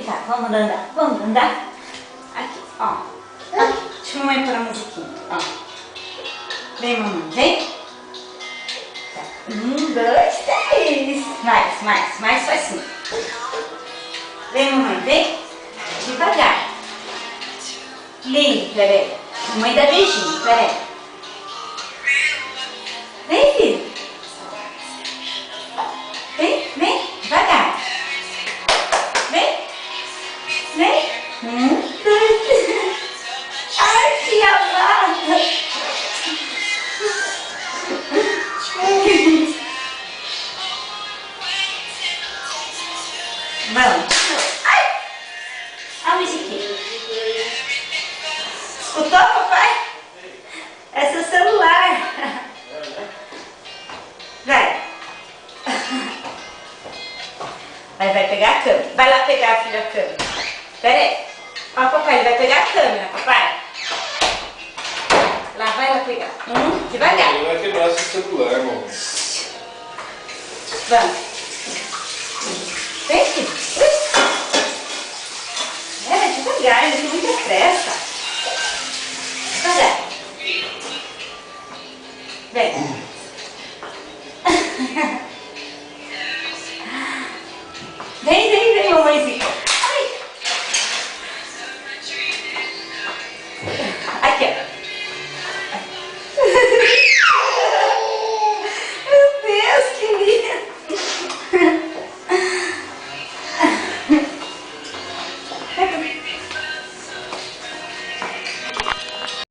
brincar. Vamos andar. Vamos andar. Aqui, ó. Aqui. Deixa a mamãe pôr a musiquinha. Ó. Vem, mamãe. Vem. 1, 2, 3. Mais facinho. Vem, mamãe. Vem. Devagar. Lindo, peraí. Mamãe dá beijinho, peraí. Vem, filho. Vem, devagar. Vem. 1, 2, 3. Ai, que amada. Vamos. Ai, a musiquinha. Escutou, papai? Esse é o celular. Vai pegar a câmera. Vai lá pegar, filho, a câmera. Pera aí. Ó, papai, ele vai pegar a câmera, papai. Lá, vai lá pegar. Devagar. Ele vai quebrar seu celular, irmão. Vamos. Vem, filho. Devagar, ele tem muita pressa. Devagar. Vem.